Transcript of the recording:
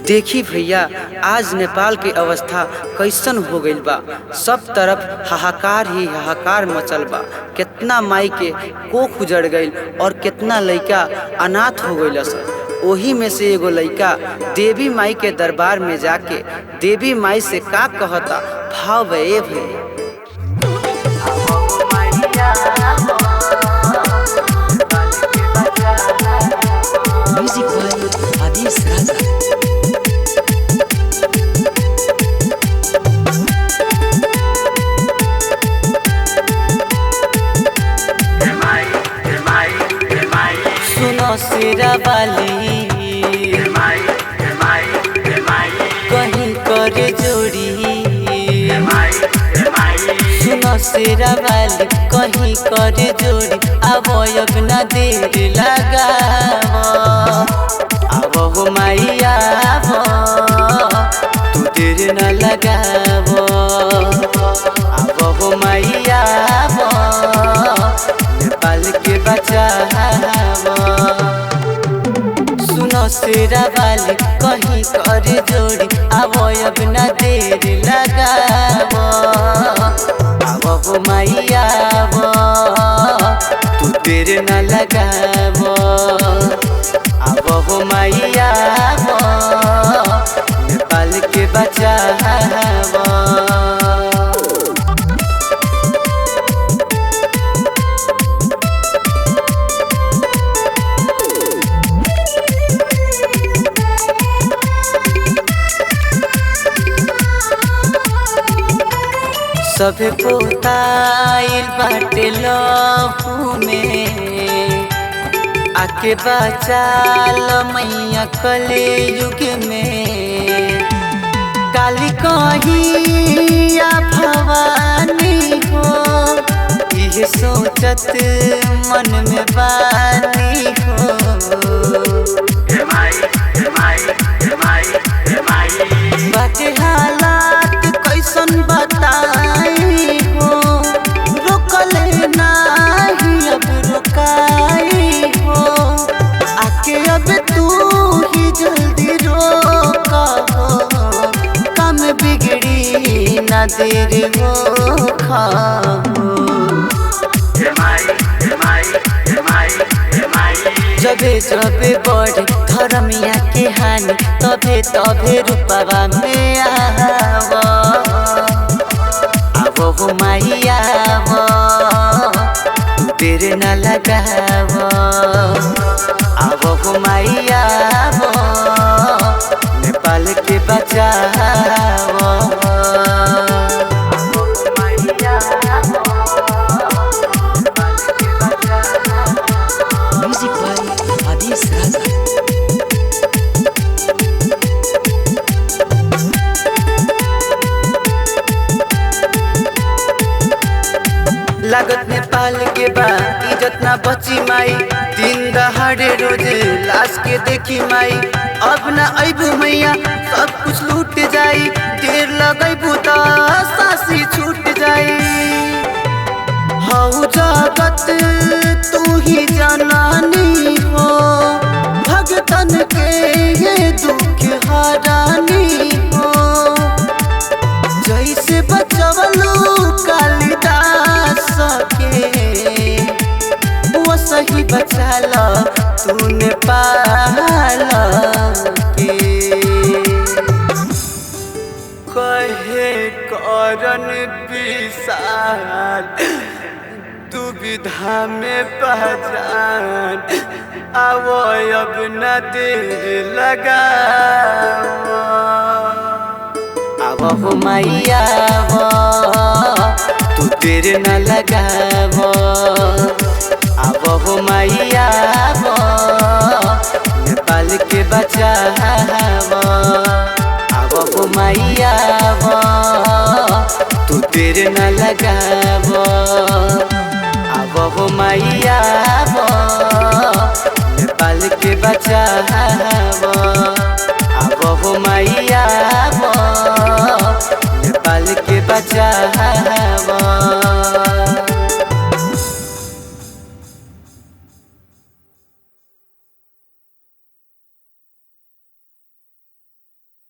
देखी भैया, आज नेपाल के अवस्था कैसन हो गइल बा। सब तरफ हाहाकार ही हाहाकार मचल बा। कितना माई के कोख उजड़ गइल और कितना लइका अनाथ हो गइल सन। ओही में से एगो लइका देवी माई के दरबार में जाके देवी माई से का कहता, भाव ए भैया। म्यूजिक बाय आदिश राजा। सुनो शेरा वाली कहीं करे जोड़ी, सुनो शेरा वाली कहीं करे जोड़ी। अब ना देर लगावो, अब हो माइया तू देर न लगावो, अब हो माइया नेपाल के बचावो। सुनो शेरा वाली कहीं करे जोड़ी, अब ना देर लगावो, अब हो माइया तू देर न लगावो, अब हो माइया नेपाल के बचावो। सभे पोताइल बाटे लहू में, आके बचाल मैया कले युग में। काली कहिया भवानी हो, यह सोचत मन में बानी हो। बाटे हालात कैसन बताई हो, रोकल नाही अब रोकाई हो। आके अब तू ही जल्दी रोका हो, काम बिगड़ी ना देर हो खाओ। जबे जबे बढ़े धर्मिया के हानि, तबे तबे रूपवा में आवो, आवो हो माइया देर न लगावो, आवो हो माइया नेपाल के बचावो। म्यूजिक बाय आदिश राजा। लागत नेपाल के बा इज्जत ना बची माई, दिन दहाड़े रोज लाश के देखी माई। अब ना अबू मैया सब कुछ लूट जाई, देर लगैबू त सासी छूट जाई। हऊ जगत तू ही जनानी हो, भगतन के ये दुख हरानी हो। जैसे बचवलू कालिदास के, वो सही बचाला तू नेपाल के। कहे करन विशाल दुविधा में पहचान, आवो अब न देर लगावो, आवो हो माइया तू देर न लगावो, आवो हो माइया नेपाल के बचावो, आवो हो माइया तू देर न लगावो, आवो हो माइया नेपाल के बचावो, आवो हो माइया नेपाल के बचावो।